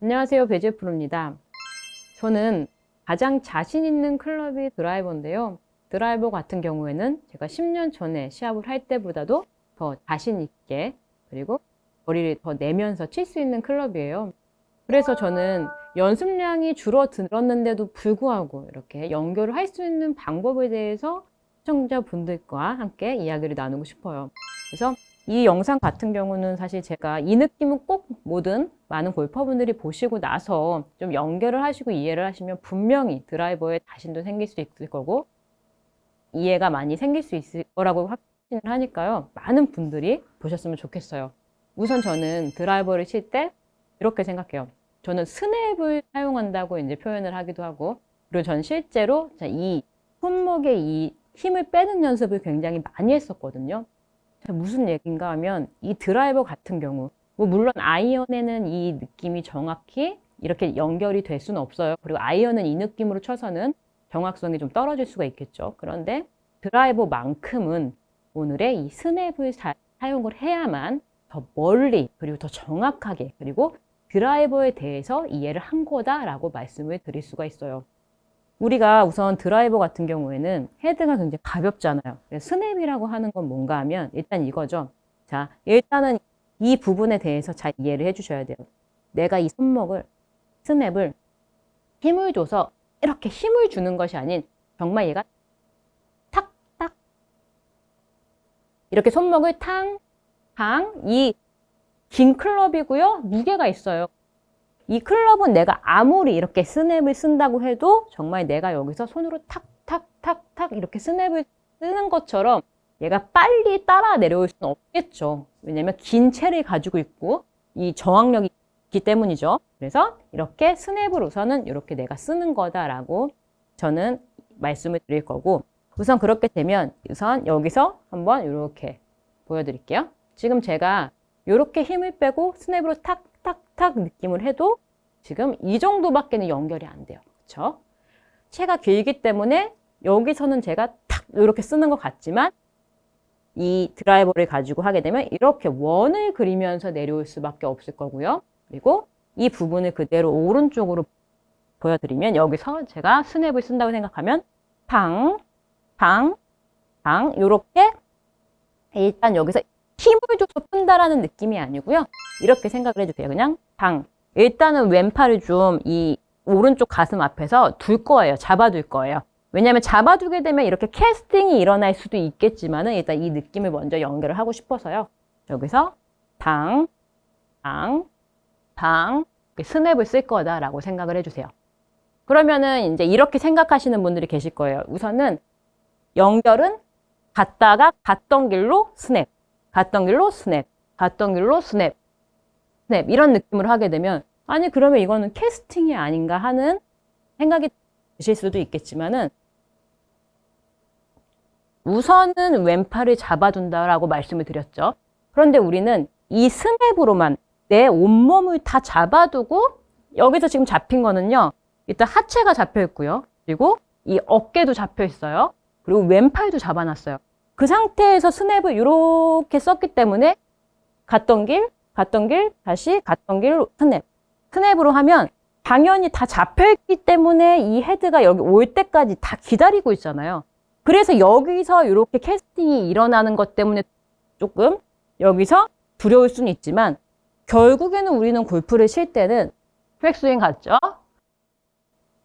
안녕하세요. 배제프로입니다. 저는 가장 자신 있는 클럽이 드라이버인데요. 드라이버 같은 경우에는 제가 10년 전에 시합을 할 때보다도 더 자신 있게 그리고 거리를 더 내면서 칠 수 있는 클럽이에요. 그래서 저는 연습량이 줄어들었는데도 불구하고 이렇게 연결을 할 수 있는 방법에 대해서 시청자분들과 함께 이야기를 나누고 싶어요. 그래서 이 영상 같은 경우는 사실 제가 이 느낌은 꼭 모든 많은 골퍼분들이 보시고 나서 좀 연결을 하시고 이해를 하시면 분명히 드라이버에 자신도 생길 수 있을 거고 이해가 많이 생길 수 있을 거라고 확신을 하니까요. 많은 분들이 보셨으면 좋겠어요. 우선 저는 드라이버를 칠 때 이렇게 생각해요. 저는 스냅을 사용한다고 이제 표현을 하기도 하고, 그리고 전 실제로 이 손목에 이 힘을 빼는 연습을 굉장히 많이 했었거든요. 무슨 얘기인가 하면 이 드라이버 같은 경우, 물론 아이언에는 이 느낌이 정확히 이렇게 연결이 될 수는 없어요. 그리고 아이언은 이 느낌으로 쳐서는 정확성이 좀 떨어질 수가 있겠죠. 그런데 드라이버만큼은 오늘의 이 스냅을 사용을 해야만 더 멀리 그리고 더 정확하게 그리고 드라이버에 대해서 이해를 한 거다라고 말씀을 드릴 수가 있어요. 우리가 우선 드라이버 같은 경우에는 헤드가 굉장히 가볍잖아요. 그래서 스냅이라고 하는 건 뭔가 하면 일단 이거죠. 자, 일단은 이 부분에 대해서 잘 이해를 해주셔야 돼요. 내가 이 손목을, 스냅을 힘을 줘서 이렇게 힘을 주는 것이 아닌 정말 얘가 탁탁 이렇게 손목을 탕, 탕 이 긴 클럽이고요. 무게가 있어요. 이 클럽은 내가 아무리 이렇게 스냅을 쓴다고 해도 정말 내가 여기서 손으로 탁탁탁탁 이렇게 스냅을 쓰는 것처럼 얘가 빨리 따라 내려올 수는 없겠죠. 왜냐면 긴 채를 가지고 있고 이 저항력이 있기 때문이죠. 그래서 이렇게 스냅을 우선은 이렇게 내가 쓰는 거다라고 저는 말씀을 드릴 거고, 우선 그렇게 되면 우선 여기서 한번 이렇게 보여드릴게요. 지금 제가 이렇게 힘을 빼고 스냅으로 탁탁탁 느낌을 해도 지금 이 정도밖에는 연결이 안 돼요. 그렇죠? 채가 길기 때문에 여기서는 제가 탁 이렇게 쓰는 것 같지만 이 드라이버를 가지고 하게 되면 이렇게 원을 그리면서 내려올 수밖에 없을 거고요. 그리고 이 부분을 그대로 오른쪽으로 보여드리면 여기서 제가 스냅을 쓴다고 생각하면 팡, 팡, 팡 이렇게 일단 여기서 힘을 줘서 푼다라는 느낌이 아니고요. 이렇게 생각을 해주세요. 그냥 방. 일단은 왼팔을 좀 이 오른쪽 가슴 앞에서 둘 거예요. 잡아둘 거예요. 왜냐하면 잡아두게 되면 이렇게 캐스팅이 일어날 수도 있겠지만은 일단 이 느낌을 먼저 연결을 하고 싶어서요. 여기서 방, 방, 방 스냅을 쓸 거다라고 생각을 해주세요. 그러면은 이제 이렇게 생각하시는 분들이 계실 거예요. 우선은 연결은 갔던 길로 스냅. 갔던 길로 스냅, 갔던 길로 스냅, 스냅 이런 느낌으로 하게 되면 아니 그러면 이거는 캐스팅이 아닌가 하는 생각이 드실 수도 있겠지만은 우선은 왼팔을 잡아둔다라고 말씀을 드렸죠. 그런데 우리는 이 스냅으로만 내 온몸을 다 잡아두고 여기서 지금 잡힌 거는요. 일단 하체가 잡혀 있고요. 그리고 이 어깨도 잡혀 있어요. 그리고 왼팔도 잡아놨어요. 그 상태에서 스냅을 이렇게 썼기 때문에 갔던 길, 다시 갔던 길, 스냅. 스냅으로 하면 당연히 다 잡혀있기 때문에 이 헤드가 여기 올 때까지 다 기다리고 있잖아요. 그래서 여기서 이렇게 캐스팅이 일어나는 것 때문에 조금 여기서 두려울 수는 있지만 결국에는 우리는 골프를 칠 때는 백스윙 같죠?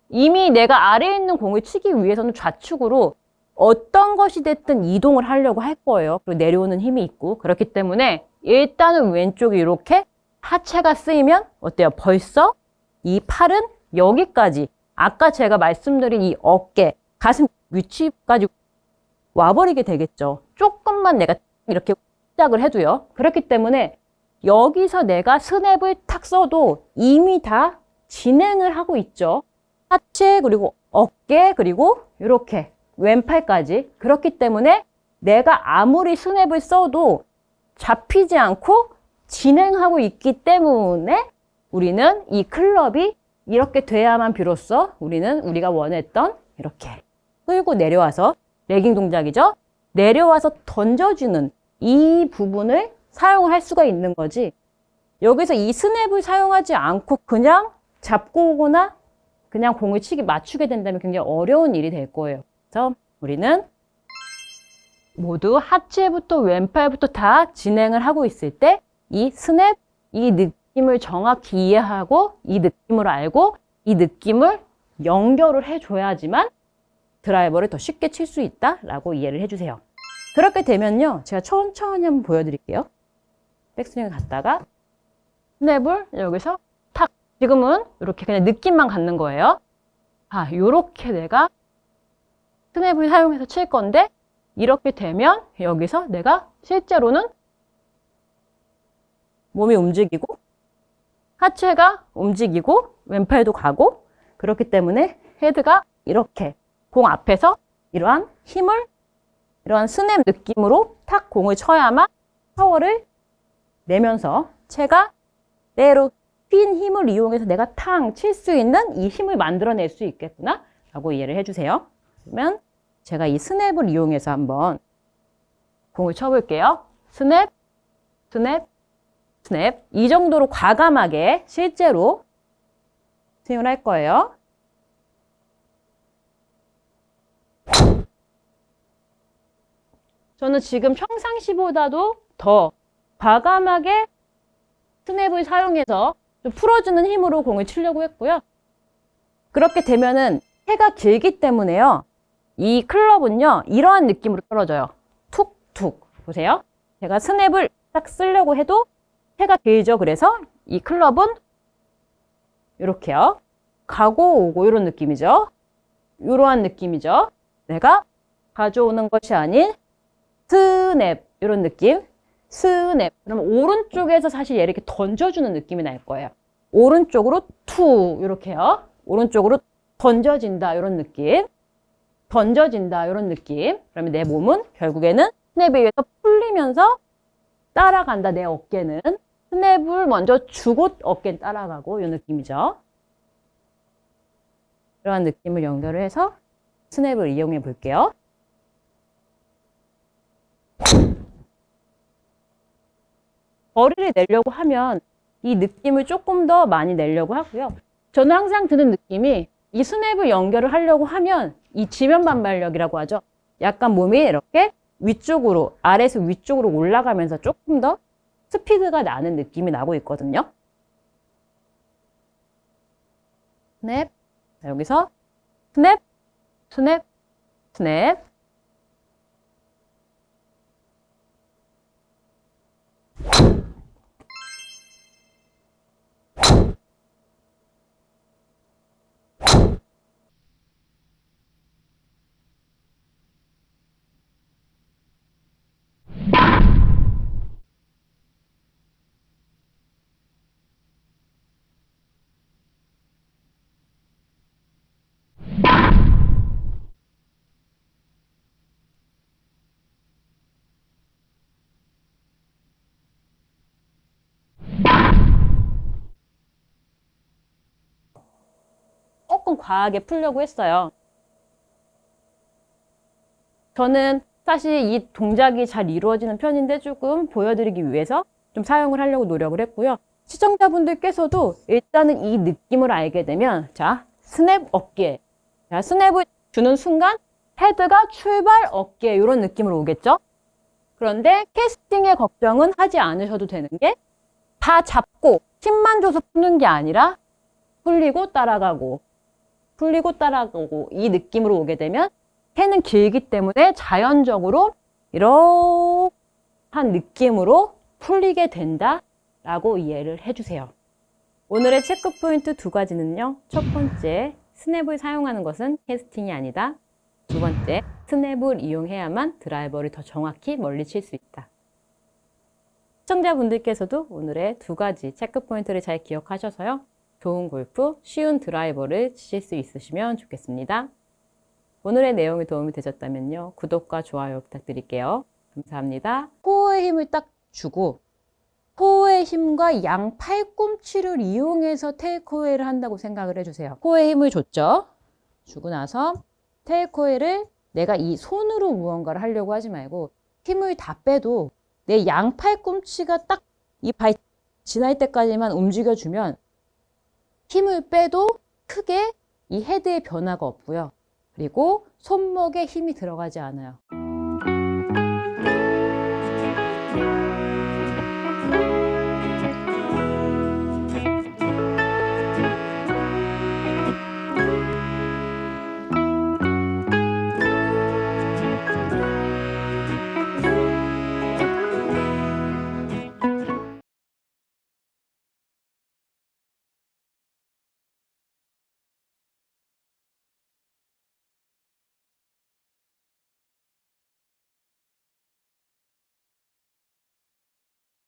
이미 내가 아래에 있는 공을 치기 위해서는 좌측으로 어떤 것이 됐든 이동을 하려고 할 거예요. 그리고 내려오는 힘이 있고 그렇기 때문에 일단은 왼쪽이 이렇게 하체가 쓰이면 어때요? 벌써 이 팔은 여기까지 아까 제가 말씀드린 이 어깨, 가슴 위치까지 와버리게 되겠죠. 조금만 내가 이렇게 시작을 해도요. 그렇기 때문에 여기서 내가 스냅을 탁 써도 이미 다 진행을 하고 있죠. 하체 그리고 어깨 그리고 이렇게 왼팔까지. 그렇기 때문에 내가 아무리 스냅을 써도 잡히지 않고 진행하고 있기 때문에 우리는 이 클럽이 이렇게 돼야만 비로소 우리는 우리가 원했던 이렇게 끌고 내려와서 레깅 동작이죠. 내려와서 던져주는 이 부분을 사용할 수가 있는 거지. 여기서 이 스냅을 사용하지 않고 그냥 잡고 오거나 그냥 공을 맞추게 된다면 굉장히 어려운 일이 될 거예요. 그래서 우리는 모두 하체부터 왼팔부터 다 진행을 하고 있을 때 이 스냅, 이 느낌을 정확히 이해하고 이 느낌을 알고 이 느낌을 연결을 해줘야지만 드라이버를 더 쉽게 칠 수 있다라고 이해를 해주세요. 그렇게 되면요. 제가 천천히 한번 보여드릴게요. 백스윙을 갔다가 스냅을 여기서 탁 지금은 이렇게 그냥 느낌만 갖는 거예요. 아, 요렇게 내가 스냅을 사용해서 칠 건데 이렇게 되면 여기서 내가 실제로는 몸이 움직이고 하체가 움직이고 왼팔도 가고 그렇기 때문에 헤드가 이렇게 공 앞에서 이러한 힘을 이러한 스냅 느낌으로 탁 공을 쳐야만 파워를 내면서 채가 때로 핀 힘을 이용해서 내가 탕 칠 수 있는 이 힘을 만들어낼 수 있겠구나 라고 이해를 해주세요. 그러면 제가 이 스냅을 이용해서 한번 공을 쳐볼게요. 스냅, 스냅, 스냅. 이 정도로 과감하게 실제로 스윙을 할 거예요. 저는 지금 평상시보다도 더 과감하게 스냅을 사용해서 좀 풀어주는 힘으로 공을 치려고 했고요. 그렇게 되면은 해가 길기 때문에요. 이 클럽은요, 이러한 느낌으로 떨어져요. 툭툭. 보세요. 제가 스냅을 딱 쓰려고 해도 해가 길죠. 그래서 이 클럽은 이렇게요. 가고 오고 이런 느낌이죠. 이러한 느낌이죠. 내가 가져오는 것이 아닌 스냅 이런 느낌. 스냅. 그러면 오른쪽에서 사실 얘를 이렇게 던져주는 느낌이 날 거예요. 오른쪽으로 투 이렇게요. 오른쪽으로 던져진다 이런 느낌. 던져진다 이런 느낌. 그러면 내 몸은 결국에는 스냅에 의해서 풀리면서 따라간다. 내 어깨는 스냅을 먼저 주고 어깨는 따라가고 이 느낌이죠. 이러한 느낌을 연결을 해서 스냅을 이용해 볼게요. 거리를 내려고 하면 이 느낌을 조금 더 많이 내려고 하고요. 저는 항상 드는 느낌이 이 스냅을 연결을 하려고 하면 이 지면 반발력이라고 하죠. 약간 몸이 이렇게 위쪽으로, 아래에서 위쪽으로 올라가면서 조금 더 스피드가 나는 느낌이 나고 있거든요. 스냅. 여기서 스냅, 스냅, 스냅. 조금 과하게 풀려고 했어요. 저는 사실 이 동작이 잘 이루어지는 편인데 조금 보여드리기 위해서 좀 사용을 하려고 노력을 했고요. 시청자분들께서도 일단은 이 느낌을 알게 되면 자, 스냅 어깨. 자, 스냅을 주는 순간 헤드가 출발 어깨 이런 느낌으로 오겠죠? 그런데 캐스팅의 걱정은 하지 않으셔도 되는 게 다 잡고 힘만 줘서 푸는 게 아니라 풀리고 따라가고 풀리고 따라가고 이 느낌으로 오게 되면 해는 길기 때문에 자연적으로 이러한 느낌으로 풀리게 된다라고 이해를 해주세요. 오늘의 체크 포인트 두 가지는요. 첫 번째, 스냅을 사용하는 것은 캐스팅이 아니다. 두 번째, 스냅을 이용해야만 드라이버를 더 정확히 멀리 칠 수 있다. 시청자분들께서도 오늘의 두 가지 체크 포인트를 잘 기억하셔서요. 좋은 골프, 쉬운 드라이버를 치실 수 있으시면 좋겠습니다. 오늘의 내용이 도움이 되셨다면요. 구독과 좋아요 부탁드릴게요. 감사합니다. 코어의 힘을 딱 주고 코어의 힘과 양 팔꿈치를 이용해서 테이크어웨이를 한다고 생각을 해주세요. 코어의 힘을 줬죠. 주고 나서 테이크어웨이를 내가 이 손으로 무언가를 하려고 하지 말고 힘을 다 빼도 내 양 팔꿈치가 딱 이 발 지날 때까지만 움직여주면 힘을 빼도 크게 이 헤드에 변화가 없고요. 그리고 손목에 힘이 들어가지 않아요.